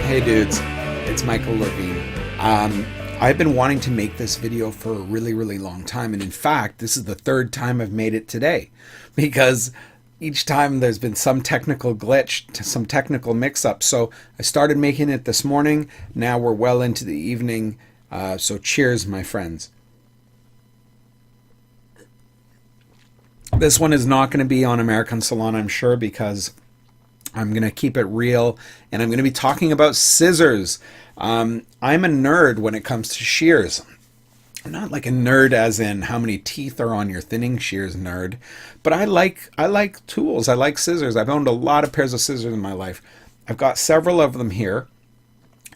Hey dudes, it's Michael Levine. I've been wanting to make this video for a really long time, and in fact, this is the third time I've made it today, because each time there's been some technical glitch, some technical mix-up. So I started making it this morning. Now we're well into the evening, so cheers, my friends. This one is not going to be on American Salon, I'm sure, because I'm going to keep it real, and I'm going to be talking about scissors. I'm a nerd when it comes to shears. I'm not like a nerd as in how many teeth are on your thinning shears nerd, but I like tools. I like scissors. I've owned a lot of pairs of scissors in my life. I've got several of them here.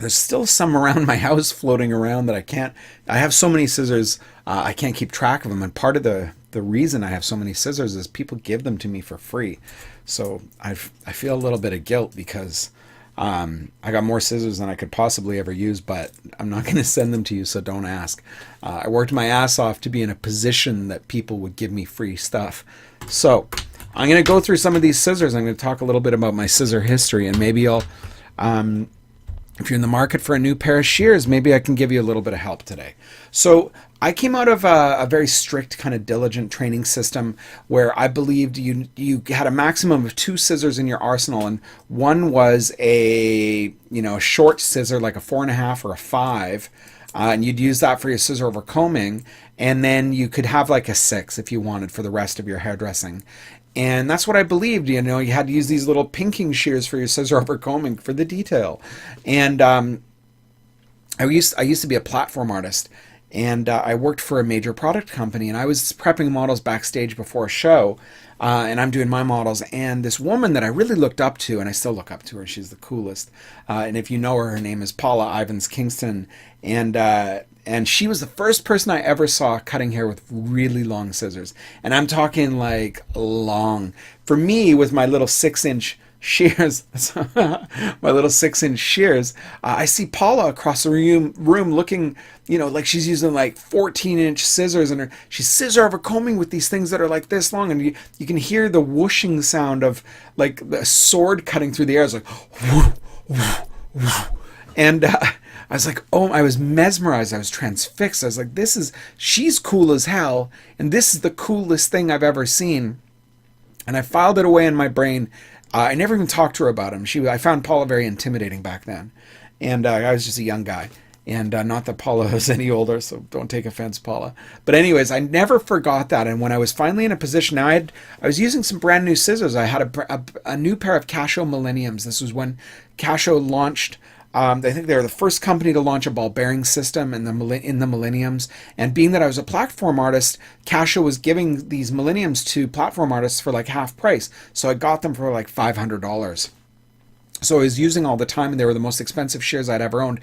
There's still some around my house floating around that I have so many scissors, I can't keep track of them. And part of the reason I have so many scissors is people give them to me for free. So I feel a little bit of guilt because I got more scissors than I could possibly ever use, but I'm not going to send them to you, so don't ask. I worked my ass off to be in a position that people would give me free stuff. So I'm going to go through some of these scissors. I'm going to talk a little bit about my scissor history, and maybe I'll... if you're in the market for a new pair of shears, maybe I can give you a little bit of help today. So I came out of a very strict kind of diligent training system where I believed you had a maximum of 2 scissors in your arsenal, and one was a short scissor like a 4.5 or a 5, and you'd use that for your scissor over combing, and then you could have like a 6 if you wanted for the rest of your hairdressing. And that's what I believed. You had to use these little pinking shears for your scissor over combing for the detail. And I used to be a platform artist, and I worked for a major product company, and I was prepping models backstage before a show, and I'm doing my models. And this woman that I really looked up to, and I still look up to her, she's the coolest. And if you know her, her name is Paula Ivans Kingston, and she was the first person I ever saw cutting hair with really long scissors. And I'm talking like long. For me, with my little 6-inch shears, my little 6-inch shears, I see Paula across the room looking, like she's using like 14-inch scissors, and she's scissor over combing with these things that are like this long, and you can hear the whooshing sound of like the sword cutting through the air. It's like, whoo, whoo, whoo. And I was like, oh, I was mesmerized. I was transfixed. I was like, she's cool as hell, and this is the coolest thing I've ever seen. And I filed it away in my brain. I never even talked to her about him. I found Paula very intimidating back then, and I was just a young guy. And not that Paula was any older, so don't take offense, Paula. But anyways, I never forgot that. And when I was finally in a position, now I was using some brand new scissors. I had a new pair of Cacheo Millenniums. This was when Cacheo launched. I think they were the first company to launch a ball bearing system in the Millenniums. And being that I was a platform artist, Kasho was giving these Millenniums to platform artists for like half price. So I got them for like $500. So I was using all the time, and they were the most expensive shears I'd ever owned.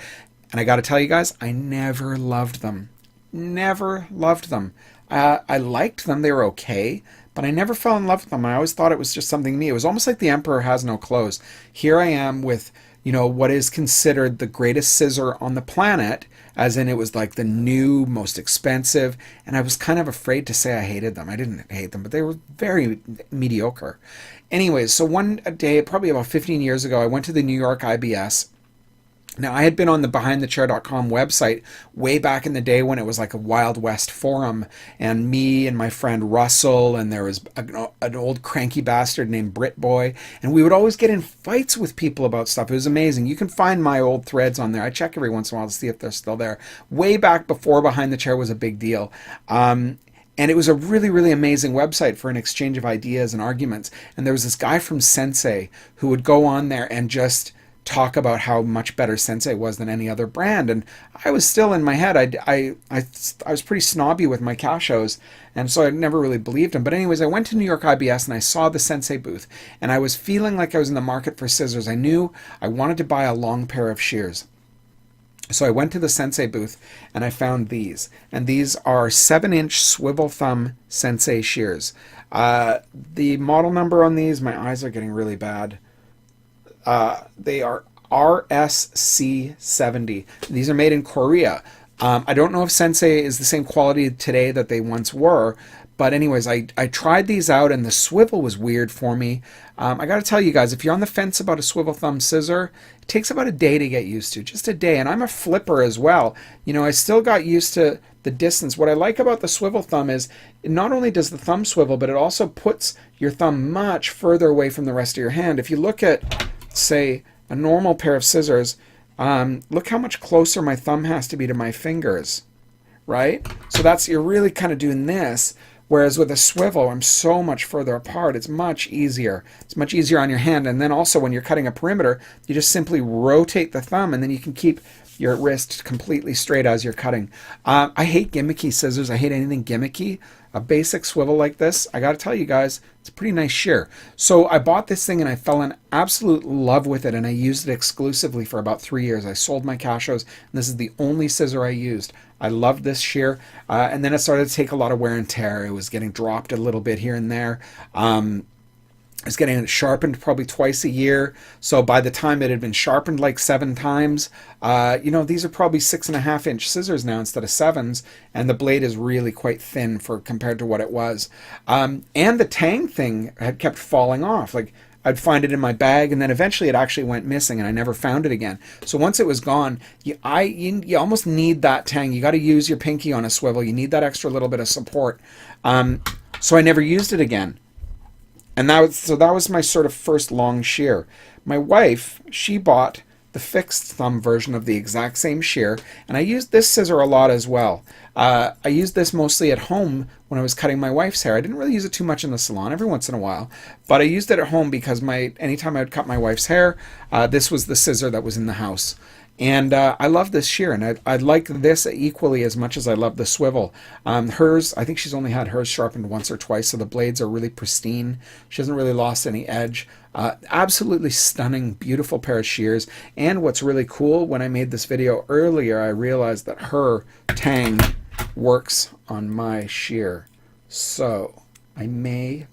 And I got to tell you guys, I never loved them. Never loved them. I liked them. They were okay. But I never fell in love with them. I always thought it was just something me. It was almost like the emperor has no clothes. Here I am with... what is considered the greatest scissor on the planet, as in it was like the new, most expensive, and I was kind of afraid to say I hated them. I didn't hate them, but they were very mediocre. Anyways, so one day, probably about 15 years ago, I went to the New York IBS. Now, I had been on the BehindTheChair.com website way back in the day when it was like a Wild West forum, and me and my friend Russell, and there was an old cranky bastard named Brit Boy, and we would always get in fights with people about stuff. It was amazing. You can find my old threads on there. I check every once in a while to see if they're still there. Way back before Behind the Chair was a big deal. And it was a really amazing website for an exchange of ideas and arguments. And there was this guy from Sensei who would go on there and just talk about how much better Sensei was than any other brand. And I was still in my head, I was pretty snobby with my Cacheos, and so I never really believed him. But anyways, I went to New York IBS and I saw the Sensei booth, and I was feeling like I was in the market for scissors. I knew I wanted to buy a long pair of shears. So I went to the Sensei booth and I found these. And these are 7-inch swivel thumb Sensei shears. The model number on these, my eyes are getting really bad. They are RSC70. These are made in Korea. I don't know if Sensei is the same quality today that they once were, but anyways, I tried these out and the swivel was weird for me. I got to tell you guys, if you're on the fence about a swivel thumb scissor, it takes about a day to get used to, just a day. And I'm a flipper as well. You know, I still got used to the distance. What I like about the swivel thumb is not only does the thumb swivel, but it also puts your thumb much further away from the rest of your hand. If you look at, say, a normal pair of scissors, look how much closer my thumb has to be to my fingers, right? So that's, you're really kind of doing this. Whereas with a swivel, I'm so much further apart. It's much easier. It's much easier on your hand. And then also when you're cutting a perimeter, you just simply rotate the thumb and then you can keep your wrist completely straight as you're cutting. I hate gimmicky scissors. I hate anything gimmicky. A basic swivel like this, I got to tell you guys, it's a pretty nice shear. So I bought this thing and I fell in absolute love with it, and I used it exclusively for about 3 years. I sold my Cachos, and this is the only scissor I used. I loved this shear, and then it started to take a lot of wear and tear. It was getting dropped a little bit here and there. I was getting it sharpened probably twice a year. So by the time it had been sharpened like 7 times, you know, these are probably 6.5-inch scissors now instead of 7s, and the blade is really quite thin for compared to what it was. And the tang thing had kept falling off. Like I'd find it in my bag, and then eventually it actually went missing, and I never found it again. So once it was gone, you almost need that tang. You got to use your pinky on a swivel. You need that extra little bit of support. So I never used it again. And that was my sort of first long shear. My wife, she bought the fixed thumb version of the exact same shear, and I used this scissor a lot as well. I used this mostly at home when I was cutting my wife's hair. I didn't really use it too much in the salon, every once in a while, but I used it at home because anytime I would cut my wife's hair, this was the scissor that was in the house. And I love this shear, and I like this equally as much as I love the swivel. Hers, I think she's only had hers sharpened once or twice, so the blades are really pristine. She hasn't really lost any edge. Absolutely stunning, beautiful pair of shears. And what's really cool, when I made this video earlier, I realized that her tang works on my shear. So I may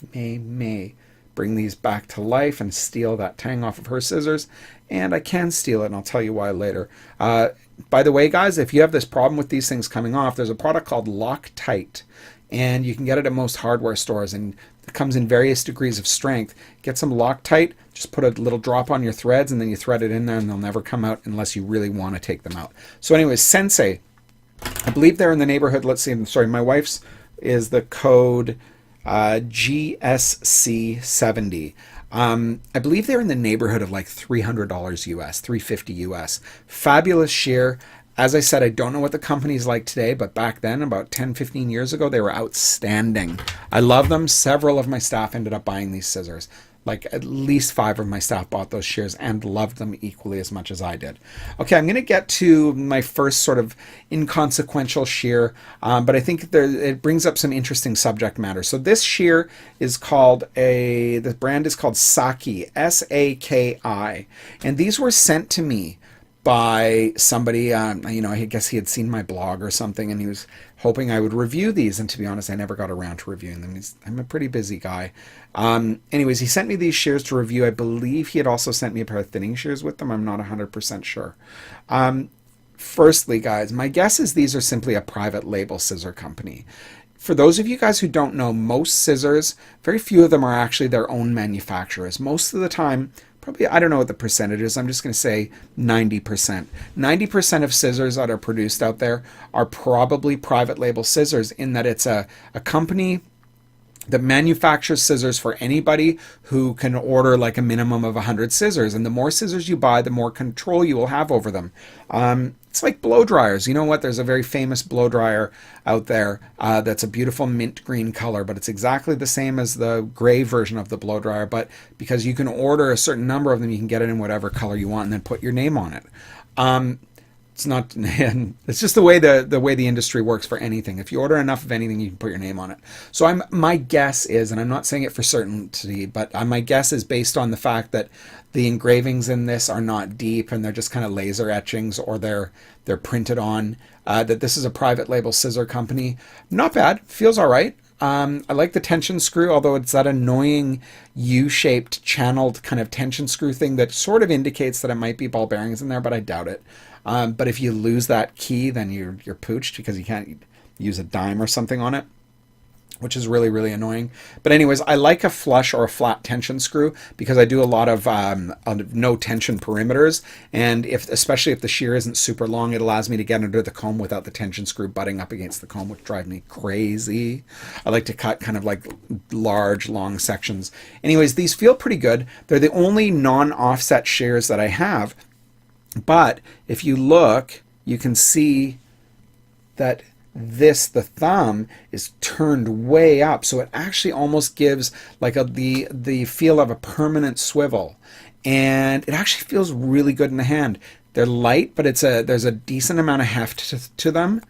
bring these back to life and steal that tang off of her scissors, and I can steal it, and I'll tell you why later. By the way, guys, if you have this problem with these things coming off, there's a product called Loctite, and you can get it at most hardware stores, and it comes in various degrees of strength. Get some Loctite, just put a little drop on your threads, and then you thread it in there, and they'll never come out unless you really want to take them out. So anyways, Sensei, I believe they're in the neighborhood, let's see, sorry, my wife's is the code GSC70. I believe they're in the neighborhood of like $300 US, $350 US. Fabulous shear. As I said, I don't know what the company's like today, but back then, about 10, 15 years ago, they were outstanding. I love them. Several of my staff ended up buying these scissors. Like at least 5 of my staff bought those shears and loved them equally as much as I did. Okay, I'm going to get to my first sort of inconsequential shear, but I think it brings up some interesting subject matter. So this shear is called the brand is called Saki, S-A-K-I, and these were sent to me by somebody, you know, I guess he had seen my blog or something, and he was hoping I would review these, and to be honest, I never got around to reviewing them. I'm a pretty busy guy. Anyways, he sent me these shears to review. I believe he had also sent me a pair of thinning shears with them. I'm not 100% sure. Firstly, guys, my guess is these are simply a private label scissor company. For those of you guys who don't know, most scissors, very few of them are actually their own manufacturers. Most of the time, probably, I don't know what the percentage is, I'm just going to say 90%. 90% of scissors that are produced out there are probably private label scissors, in that it's a company that manufactures scissors for anybody who can order like a minimum of 100 scissors. And the more scissors you buy, the more control you will have over them. It's like blow dryers. You know what? There's a very famous blow dryer out there that's a beautiful mint green color, but it's exactly the same as the gray version of the blow dryer. But because you can order a certain number of them, you can get it in whatever color you want and then put your name on it. It's not, it's just the way the industry works for anything. If you order enough of anything, you can put your name on it. So my guess is, and I'm not saying it for certainty, but my guess is based on the fact that the engravings in this are not deep and they're just kind of laser etchings, or they're printed on, that this is a private label scissor company. Not bad, feels all right. I like the tension screw, although it's that annoying U-shaped channeled kind of tension screw thing that sort of indicates that it might be ball bearings in there, but I doubt it. But if you lose that key, then you're pooched because you can't use a dime or something on it, which is really, really annoying. But anyways, I like a flush or a flat tension screw because I do a lot of no tension perimeters. And especially if the shear isn't super long, it allows me to get under the comb without the tension screw butting up against the comb, which drives me crazy. I like to cut kind of like large, long sections. Anyways, these feel pretty good. They're the only non-offset shears that I have. But if you look, you can see that the thumb is turned way up, so it actually almost gives like the feel of a permanent swivel, and it actually feels really good in the hand. They're light, but there's a decent amount of heft to them,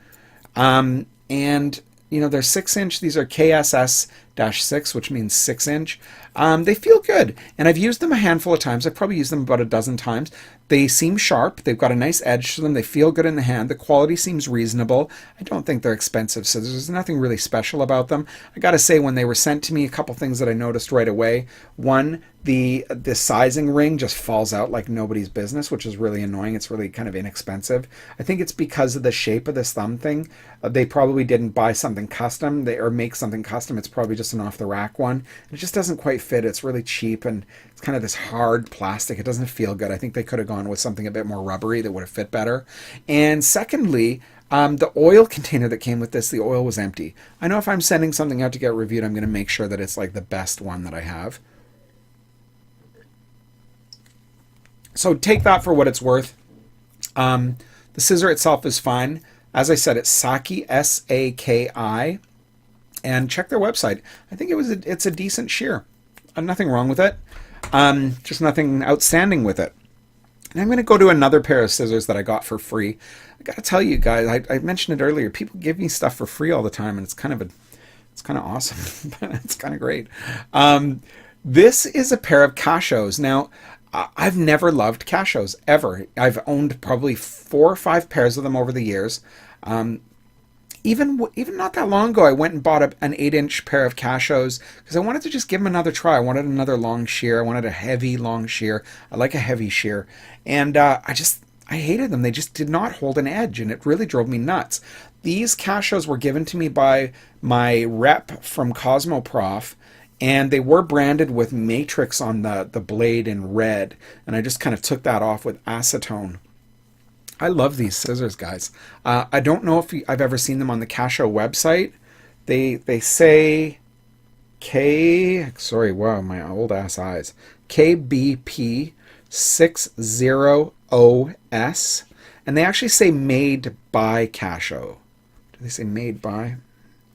and you know, they're 6-inch. These are KSS-6, which means 6-inch. They feel good, and I've used them a handful of times. I've probably used them about a dozen times. They seem sharp. They've got a nice edge to them. They feel good in the hand. The quality seems reasonable. I don't think they're expensive scissors. There's nothing really special about them. I got to say, when they were sent to me, a couple things that I noticed right away. One, the sizing ring just falls out like nobody's business, which is really annoying. It's really kind of inexpensive. I think it's because of the shape of this thumb thing. They probably didn't buy something custom or make something custom. It's probably just an off-the-rack one. It just doesn't quite fit. It's really cheap, and it's kind of this hard plastic. It doesn't feel good. I think they could have gone with something a bit more rubbery that would have fit better. And secondly, the oil container that came with this, the oil was empty. I know if I'm sending something out to get reviewed, I'm going to make sure that it's like the best one that I have. So take that for what it's worth. The scissor itself is fine. As I said, it's Saki, S-A-K-I. And check their website. I think it's a decent shear. Nothing wrong with it. Just nothing outstanding with it. And I'm going to go to another pair of scissors that I got for free. I got to tell you guys, I mentioned it earlier. People give me stuff for free all the time, and it's kind of awesome. It's kind of great. This is a pair of Cachos. Now, I've never loved Cachos ever. I've owned probably 4 or 5 pairs of them over the years. Even not that long ago, I went and bought an 8-inch pair of Cachos because I wanted to just give them another try. I wanted another long shear. I wanted a heavy long shear. I like a heavy shear. And I hated them. They just did not hold an edge, and it really drove me nuts. These Cachos were given to me by my rep from Cosmoprof, and they were branded with Matrix on the blade in red, and I just kind of took that off with acetone. I love these scissors, guys. I don't know if I've ever seen them on the Cacheo website. They say sorry, wow, my old ass eyes. KBP60OS, and they actually say made by Cacheo. Do they say made by?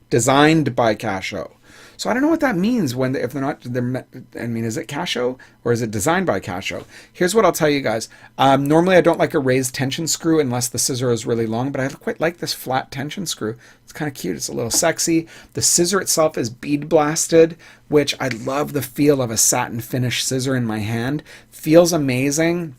Designed by Cacheo. So I don't know what that means if they're not. I mean, is it Cacheo or is it designed by Cacheo? Here's what I'll tell you guys. Normally, I don't like a raised tension screw unless the scissor is really long, but I quite like this flat tension screw. It's kind of cute. It's a little sexy. The scissor itself is bead blasted, which I love the feel of a satin finish scissor in my hand. Feels amazing.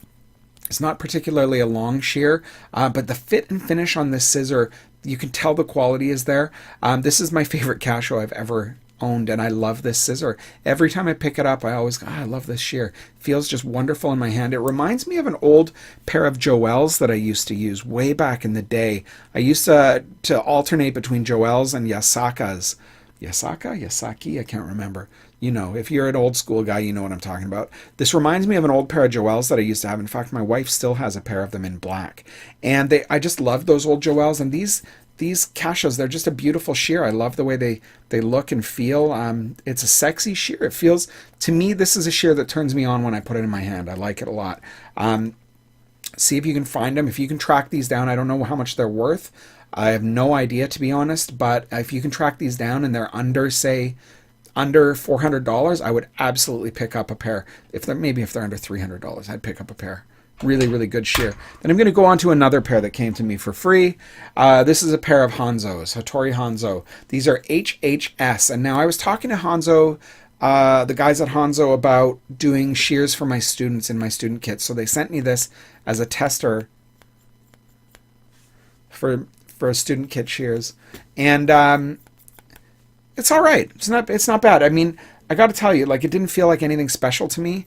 It's not particularly a long shear, but the fit and finish on this scissor, you can tell the quality is there. This is my favorite Cacheo I've ever owned, and I love this scissor. Every time I pick it up, I always go, I love this shear. Feels just wonderful in my hand. It reminds me of an old pair of Joel's that I used to use way back in the day. I used to alternate between Joel's and Yasaka's. Yasaki? I can't remember. You know, if you're an old school guy, you know what I'm talking about. This reminds me of an old pair of Joel's that I used to have. In fact, my wife still has a pair of them in black. And I just love those old Joel's, and these Cachos, they're just a beautiful shear. I love the way they look and feel. It's a sexy shear. It feels, to me, this is a shear that turns me on when I put it in my hand. I like it a lot. See if you can find them. If you can track these down, I don't know how much they're worth. I have no idea, to be honest, but if you can track these down and they're under $400, I would absolutely pick up a pair. If they're under $300, I'd pick up a pair. Really, really good shear. Then I'm going to go on to another pair that came to me for free. This is a pair of Hanzos, Hattori Hanzo. These are HHS. And now I was talking to Hanzo, the guys at Hanzo, about doing shears for my students in my student kits. So they sent me this as a tester for student kit shears. And It's all right. It's not bad. I mean, I got to tell you, like, it didn't feel like anything special to me.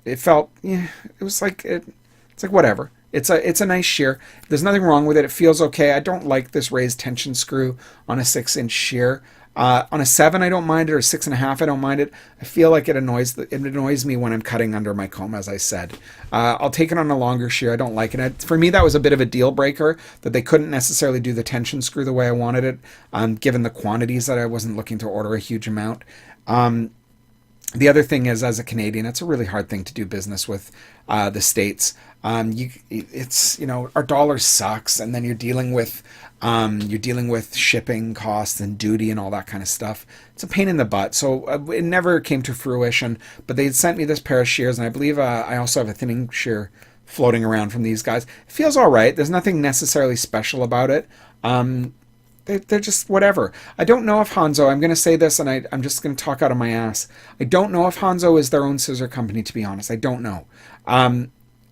It felt, yeah, it was like it's like whatever. It's a nice shear. There's nothing wrong with it. It feels okay. I don't like this raised tension screw on a 6-inch shear. On a 7, I don't mind it, or 6.5, I don't mind it. I feel like it annoys me when I'm cutting under my comb, as I said. I'll take it on a longer shear. I don't like it. For me, that was a bit of a deal breaker, that they couldn't necessarily do the tension screw the way I wanted it, given the quantities that I wasn't looking to order a huge amount. The other thing is, as a Canadian, it's a really hard thing to do business with the States. It's, our dollar sucks, and then you're dealing with shipping costs and duty and all that kind of stuff. It's a pain in the butt. So it never came to fruition. But they sent me this pair of shears, and I believe I also have a thinning shear floating around from these guys. It feels all right. There's nothing necessarily special about it. They're just whatever. I don't know if Hanzo, I'm going to say this, and I'm just going to talk out of my ass. I don't know if Hanzo is their own scissor company, to be honest. I don't know.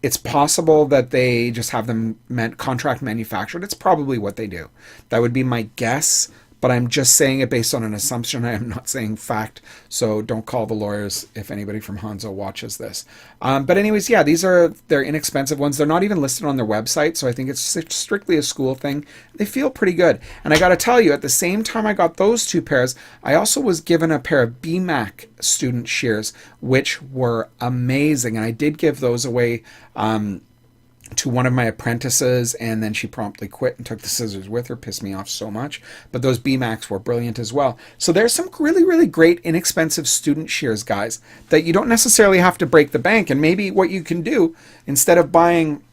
It's possible that they just have them contract manufactured. It's probably what they do. That would be my guess, but I'm just saying it based on an assumption. I am not saying fact, so don't call the lawyers if anybody from Hanzo watches this. But anyways, yeah, they're inexpensive ones. They're not even listed on their website, so I think it's strictly a school thing. They feel pretty good. And I got to tell you, at the same time I got those 2 pairs, I also was given a pair of BMAC student shears, which were amazing. And I did give those away to one of my apprentices, and then she promptly quit and took the scissors with her. Pissed me off so much. But those BMACs were brilliant as well. So there's some really, really great inexpensive student shears, guys, that you don't necessarily have to break the bank. And maybe what you can do, instead of buying,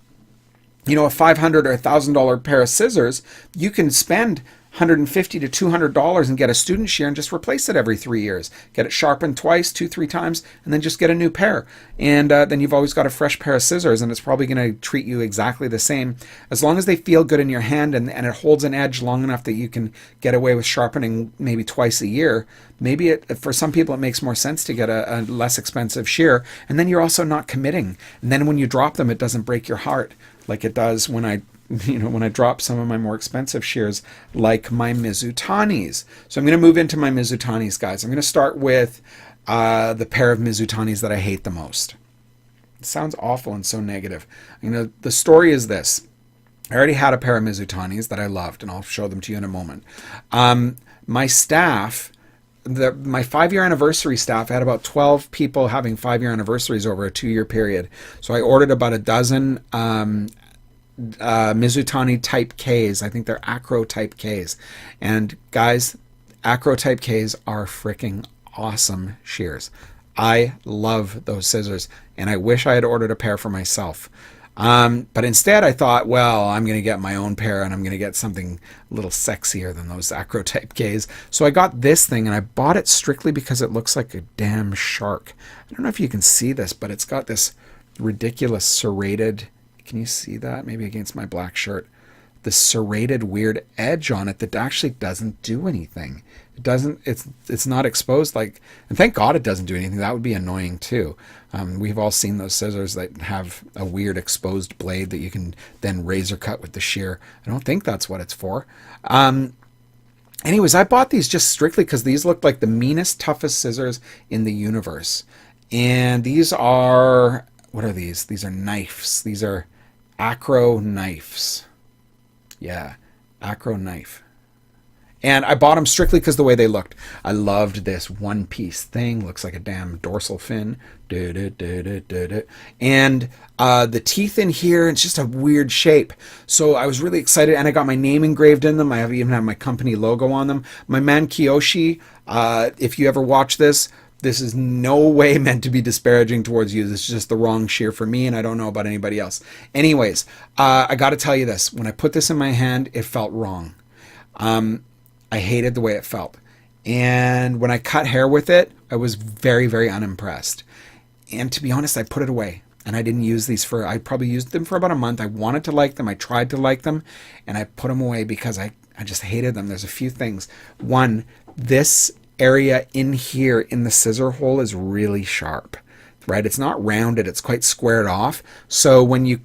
a $500 or $1,000 pair of scissors, you can spend $150 to $200 and get a student shear and just replace it every 3 years. Get it sharpened twice, 2-3 times, and then just get a new pair. And then you've always got a fresh pair of scissors, and it's probably going to treat you exactly the same. As long as they feel good in your hand and it holds an edge long enough that you can get away with sharpening maybe twice a year, maybe for some people it makes more sense to get a less expensive shear, and then you're also not committing. And then when you drop them, it doesn't break your heart like it does when I drop some of my more expensive shears, like my Mizutanis. So I'm going to move into my Mizutanis, guys. I'm going to start with the pair of Mizutanis that I hate the most. It sounds awful and so negative. The story is this. I already had a pair of Mizutanis that I loved, and I'll show them to you in a moment. My staff, my 5-year anniversary staff, I had about 12 people having 5-year anniversaries over a 2-year period. So I ordered about a dozen Mizutani type Ks. I think they're acro type Ks. And guys, acro type Ks are freaking awesome shears. I love those scissors, and I wish I had ordered a pair for myself. But instead I thought, well, I'm going to get my own pair, and I'm going to get something a little sexier than those acro type Ks. So I got this thing, and I bought it strictly because it looks like a damn shark. I don't know if you can see this, but it's got this ridiculous serrated, can you see that? Maybe against my black shirt. The serrated weird edge on it that actually doesn't do anything. It doesn't, it's not exposed, like, and thank God it doesn't do anything. That would be annoying too. We've all seen those scissors that have a weird exposed blade that you can then razor cut with the shear. I don't think that's what it's for. Anyways, I bought these just strictly because these looked like the meanest, toughest scissors in the universe. And these are, what are these? These are knives. These are acro knives. Yeah, acro knife. And I bought them strictly because the way they looked. I loved this one-piece thing. Looks like a damn dorsal fin. And the teeth in here, it's just a weird shape. So I was really excited, and I got my name engraved in them. I even have my company logo on them. My man Kiyoshi, if you ever watch this, this is no way meant to be disparaging towards you. This is just the wrong shear for me, and I don't know about anybody else. Anyways, I got to tell you this. When I put this in my hand, it felt wrong. I hated the way it felt. And when I cut hair with it, I was very, very unimpressed. And to be honest, I put it away. And I didn't use these I probably used them for about a month. I wanted to like them. I tried to like them. And I put them away because I just hated them. There's a few things. One, this area in here in the scissor hole is really sharp, right? It's not rounded. It's quite squared off. So when you,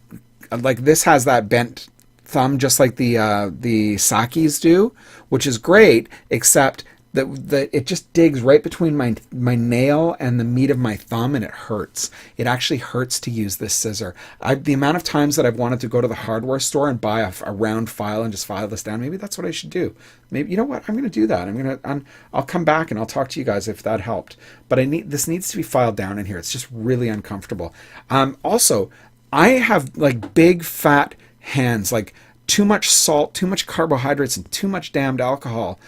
like this has that bent thumb just like the Sakis do, which is great, except that it just digs right between my nail and the meat of my thumb, and it hurts. It actually hurts to use this scissor. The amount of times that I've wanted to go to the hardware store and buy a round file and just file this down. Maybe that's what I should do. Maybe, you know what, I'm going to do that. I'll come back and I'll talk to you guys if that helped. But this needs to be filed down in here. It's just really uncomfortable. Also, I have like big fat hands, like too much salt, too much carbohydrates, and too much damned alcohol.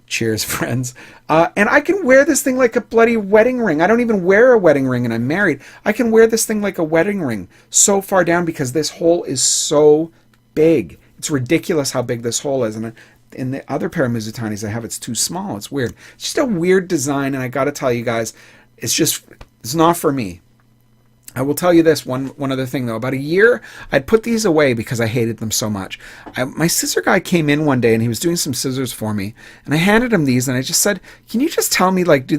Cheers, friends. And I can wear this thing like a bloody wedding ring. I don't even wear a wedding ring, and I'm married. I can wear this thing like a wedding ring so far down because this hole is so big. It's ridiculous how big this hole is. And in the other pair of Mizutanis I have, it's too small. It's weird. It's just a weird design, and I got to tell you guys, it's not for me. I will tell you this one other thing though. About a year, I'd put these away because I hated them so much. My scissor guy came in one day and he was doing some scissors for me, and I handed him these and I just said, "Can you just tell me, like,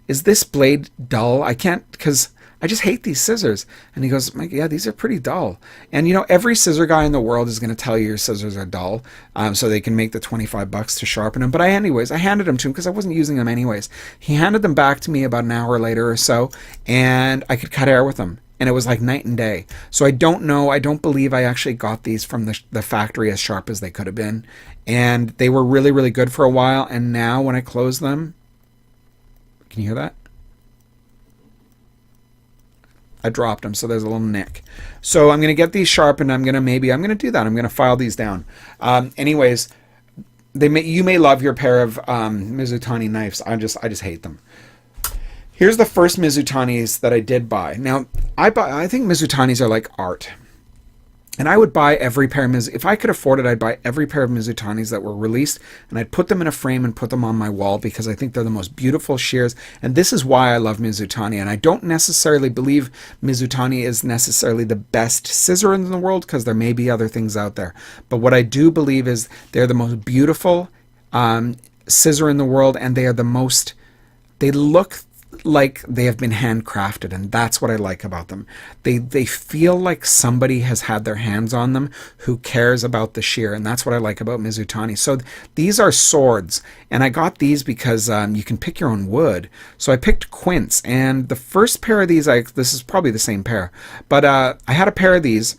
is this blade dull? I can't, because I just hate these scissors." And he goes, "Mike, yeah, these are pretty dull." And you know, every scissor guy in the world is going to tell you your scissors are dull, so they can make the $25 to sharpen them. But I handed them to him because I wasn't using them anyways. He handed them back to me about an hour later or so, and I could cut hair with them. And it was like night and day. So I don't know. I don't believe I actually got these from the factory as sharp as they could have been. And they were really, really good for a while. And now when I close them, can you hear that? I dropped them, so there's a little nick. So I'm going to get these sharpened. I'm going to do that. I'm going to file these down. Anyways, you may love your pair of Mizutani knives. I just hate them. Here's the first Mizutanis that I did buy. Now, I think Mizutanis are like art. And I would buy every pair of if I could afford it, I'd buy every pair of Mizutanis that were released, and I'd put them in a frame and put them on my wall because I think they're the most beautiful shears. And this is why I love Mizutani. And I don't necessarily believe Mizutani is necessarily the best scissor in the world, because there may be other things out there. But what I do believe is they're the most beautiful scissor in the world, and they look like they have been handcrafted, and that's what I like about them. They feel like somebody has had their hands on them who cares about the shear, and that's what I like about Mizutani. So these are swords, and I got these because you can pick your own wood. So I picked quince, and the first pair of these, this is probably the same pair, but I had a pair of these,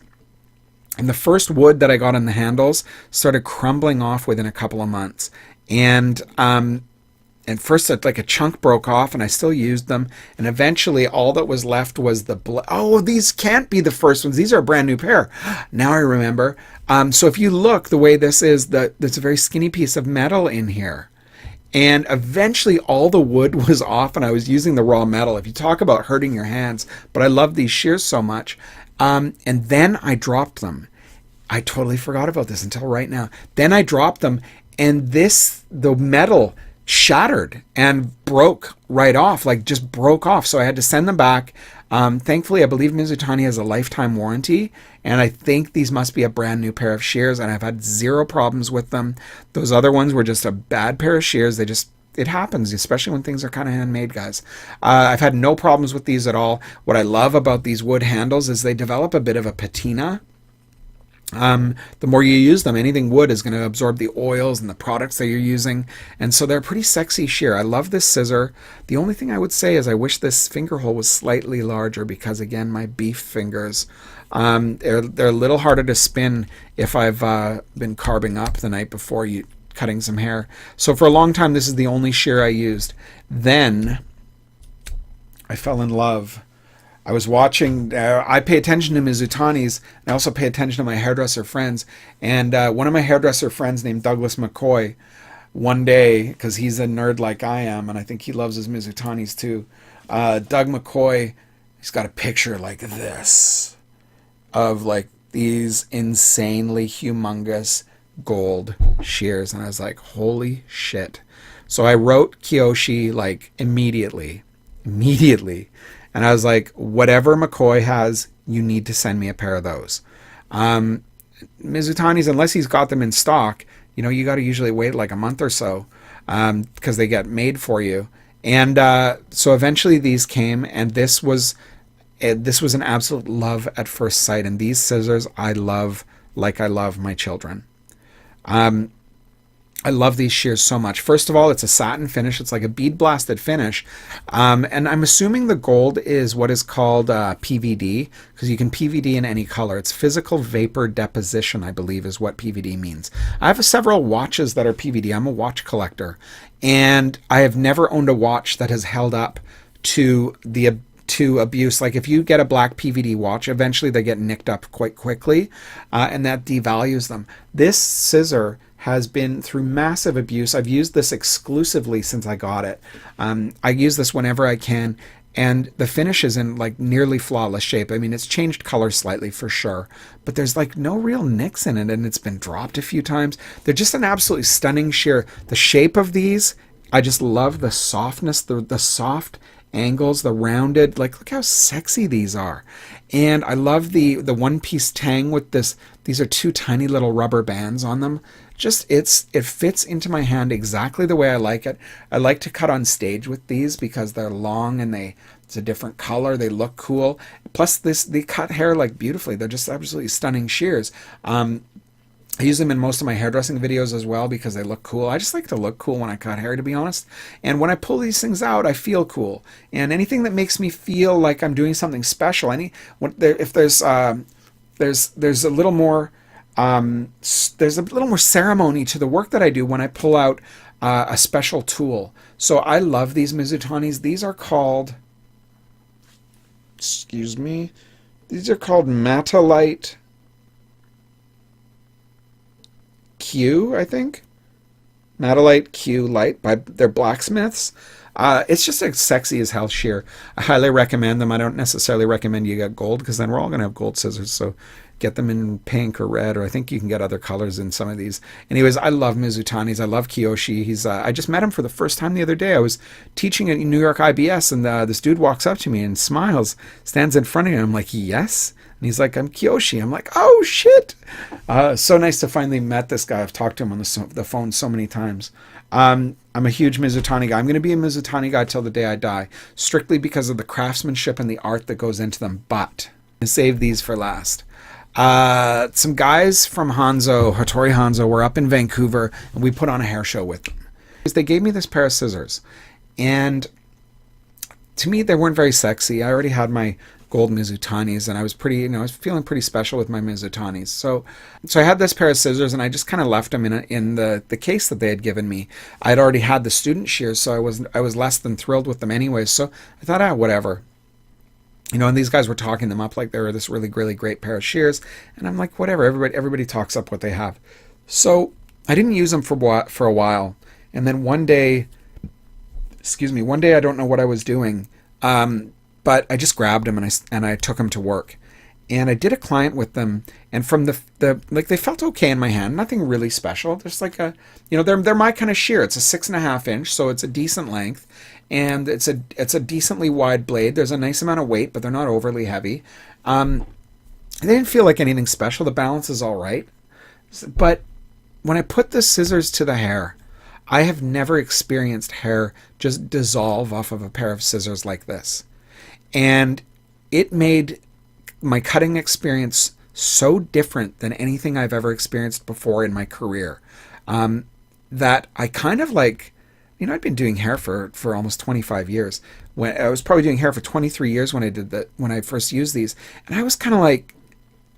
and the first wood that I got on the handles started crumbling off within a couple of months. And first, like a chunk broke off, and I still used them. And eventually, all that was left was oh, these can't be the first ones. These are a brand new pair. Now I remember. So if you look, the way this is, there's a very skinny piece of metal in here. And eventually, all the wood was off, and I was using the raw metal. If you talk about hurting your hands, but I love these shears so much. And then I dropped them. I totally forgot about this until right now. Then I dropped them, and the metal shattered and broke right off, like just broke off. So I had to send them back. Thankfully, I believe Mizutani has a lifetime warranty, and I think these must be a brand new pair of shears, and I've had zero problems with them. Those other ones were just a bad pair of shears. It happens, especially when things are kind of handmade, guys. I've had no problems with these at all. What I love about these wood handles is they develop a bit of a patina. The more you use them, anything wood is going to absorb the oils and the products that you're using. And so they're a pretty sexy shear. I love this scissor. The only thing I would say is I wish this finger hole was slightly larger because, again, my beef fingers, they're a little harder to spin if I've been carving up the night before cutting some hair. So for a long time, this is the only shear I used. Then I fell in love. I was watching, I pay attention to Mizutanis, and I also pay attention to my hairdresser friends. And one of my hairdresser friends named Douglas McCoy, one day, because he's a nerd like I am, and I think he loves his Mizutanis too, Doug McCoy, he's got a picture like this of like these insanely humongous gold shears. And I was like, holy shit. So I wrote Kiyoshi like immediately. And I was like, whatever McCoy has, you need to send me a pair of those. Mizutanis, unless he's got them in stock, you got to usually wait like a month or so because they get made for you. And so eventually these came, and this was an absolute love at first sight. And these scissors I love like I love my children. I love these shears so much. First of all, it's a satin finish. It's like a bead blasted finish. And I'm assuming the gold is what is called PVD, because you can PVD in any color. It's physical vapor deposition, I believe, is what PVD means. I have several watches that are PVD. I'm a watch collector. And I have never owned a watch that has held up to abuse. Like if you get a black PVD watch, eventually they get nicked up quite quickly, and that devalues them. This scissor has been through massive abuse. I've used this exclusively since I got it. I use this whenever I can, and the finish is in like nearly flawless shape. I mean, it's changed color slightly for sure, but there's like no real nicks in it, and it's been dropped a few times. They're just an absolutely stunning shear. The shape of these, I just love the softness, the soft angles, the rounded, like look how sexy these are. And I love the one-piece tang with this. These are two tiny little rubber bands on them. Just it fits into my hand exactly the way I like it. I like to cut on stage with these because they're long and it's a different color. They look cool. Plus they cut hair like beautifully. They're just absolutely stunning shears. I use them in most of my hairdressing videos as well because they look cool. I just like to look cool when I cut hair, to be honest. And when I pull these things out, I feel cool. And anything that makes me feel like I'm doing something special, if there's a little more ceremony to the work that I do when I pull out a special tool. So I love these Mizutanis. These are called, excuse me, these are called Matalite Q, I think. Matalite Q Light by their blacksmiths. It's just a sexy as hell shear. I highly recommend them. I don't necessarily recommend you get gold because then we're all going to have gold scissors. So get them in pink or red, or I think you can get other colors in some of these. Anyways, I love Mizutanis. I love Kiyoshi. I just met him for the first time the other day. I was teaching at New York IBS, and this dude walks up to me and smiles, stands in front of me, and I'm like, yes? And he's like, I'm Kiyoshi. I'm like, oh, shit. So nice to finally met this guy. I've talked to him on the phone so many times. I'm a huge Mizutani guy. I'm going to be a Mizutani guy till the day I die, strictly because of the craftsmanship and the art that goes into them. But I save these for last. Some guys from Hanzo, Hattori Hanzo, were up in Vancouver, and we put on a hair show with them. They gave me this pair of scissors, and to me, they weren't very sexy. I already had my gold Mizutanis, and I was I was feeling pretty special with my Mizutanis. So I had this pair of scissors, and I just kind of left them in the case that they had given me. I'd already had the student shears, so I was less than thrilled with them anyways. So I thought, whatever. And these guys were talking them up like they were this really, really great pair of shears. And I'm like, whatever, everybody talks up what they have. So I didn't use them for a while. And then one day, I don't know what I was doing, but I just grabbed them and I took them to work. And I did a client with them, and from they felt okay in my hand, nothing really special. There's like they're my kind of shear. It's a 6.5 inch, so it's a decent length. And it's a decently wide blade. There's a nice amount of weight, but they're not overly heavy. They didn't feel like anything special. The balance is all right. But when I put the scissors to the hair, I have never experienced hair just dissolve off of a pair of scissors like this. And it made my cutting experience so different than anything I've ever experienced before in my career, that I kind of like... I'd been doing hair for almost 25 years. When I was probably doing hair for 23 years when I first used these. And I was kind of like,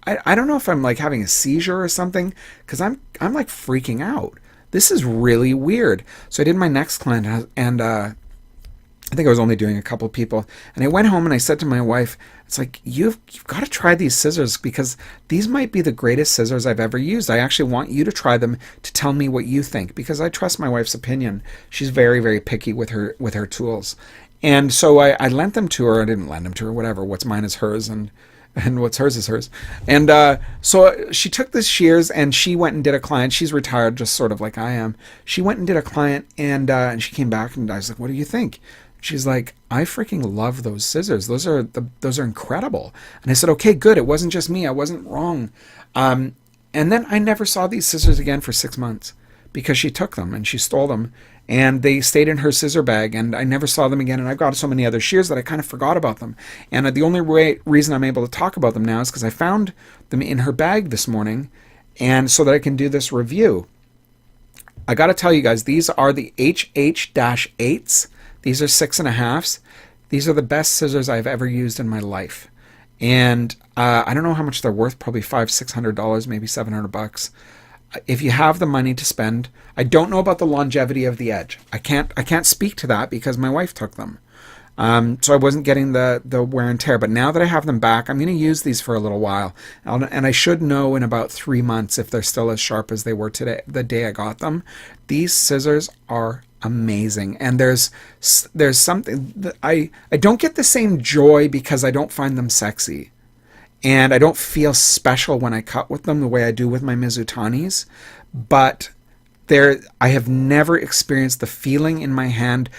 I don't know if I'm like having a seizure or something, because I'm like freaking out. This is really weird. So I did my next client, and I think I was only doing a couple people. And I went home and I said to my wife, it's like, you've got to try these scissors, because these might be the greatest scissors I've ever used. I actually want you to try them to tell me what you think, because I trust my wife's opinion. She's very, very picky with her tools. And so I lent them to her. I didn't lend them to her, whatever. What's mine is hers, and what's hers is hers. And so she took the shears and she went and did a client. She's retired, just sort of like I am. She went and did a client, and she came back, and I was like, what do you think? She's like, I freaking love those scissors. Those are incredible. And I said, okay, good. It wasn't just me. I wasn't wrong. And then I never saw these scissors again for 6 months, because she took them and she stole them, and they stayed in her scissor bag, and I never saw them again. And I've got so many other shears that I kind of forgot about them. And the only reason I'm able to talk about them now is because I found them in her bag this morning, and so that I can do this review. I got to tell you guys, these are the HH-8s. These are 6.5s. These are the best scissors I've ever used in my life. And I don't know how much they're worth, probably $500-$600, maybe $700. If you have the money to spend, I don't know about the longevity of the edge. I can't speak to that because my wife took them. So I wasn't getting the wear and tear. But now that I have them back, I'm going to use these for a little while. And I should know in about 3 months if they're still as sharp as they were today, the day I got them. These scissors are amazing. And there's something that I don't get the same joy because I don't find them sexy. And I don't feel special when I cut with them the way I do with my Mizutanis. But I have never experienced the feeling in my hand,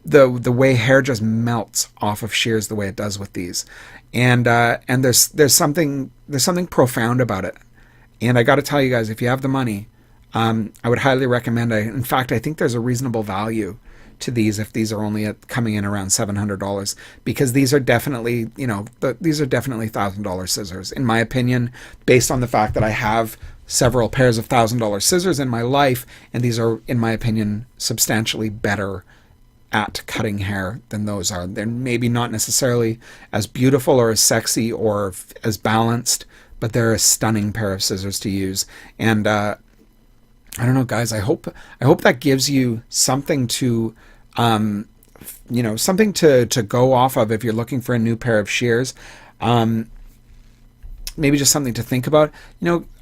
the way hair just melts off of shears the way it does with these. And there's something profound about it. And I got to tell you guys, if you have the money, I would highly recommend it. In fact, I think there's a reasonable value to these if these are only coming in around $700, because these are definitely, these are definitely $1,000 scissors in my opinion, based on the fact that I have several pairs of $1,000 scissors in my life, and these are, in my opinion, substantially better at cutting hair than those are. They're maybe not necessarily as beautiful or as sexy or as balanced, but they're a stunning pair of scissors to use. And I don't know, guys, I hope that gives you something to something to go off of if you're looking for a new pair of shears. Maybe just something to think about.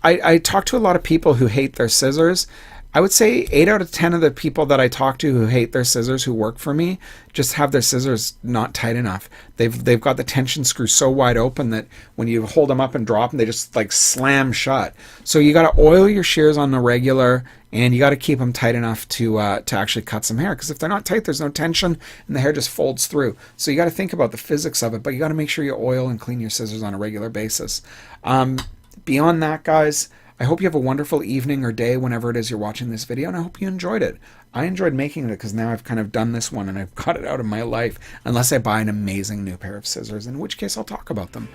I talk to a lot of people who hate their scissors. I would say 8 out of 10 of the people that I talk to who hate their scissors, who work for me, just have their scissors not tight enough. They've got the tension screw so wide open that when you hold them up and drop them, they just like slam shut. So you got to oil your shears on the regular, and you got to keep them tight enough to actually cut some hair. Because if they're not tight, there's no tension, and the hair just folds through. So you got to think about the physics of it, but you got to make sure you oil and clean your scissors on a regular basis. Beyond that, guys, I hope you have a wonderful evening or day whenever it is you're watching this video, and I hope you enjoyed it. I enjoyed making it because now I've kind of done this one and I've got it out of my life, unless I buy an amazing new pair of scissors, in which case I'll talk about them.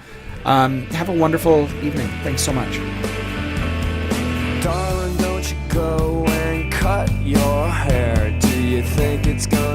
Have a wonderful evening. Thanks so much. Darling, don't you go and cut your hair. Do you think it's gonna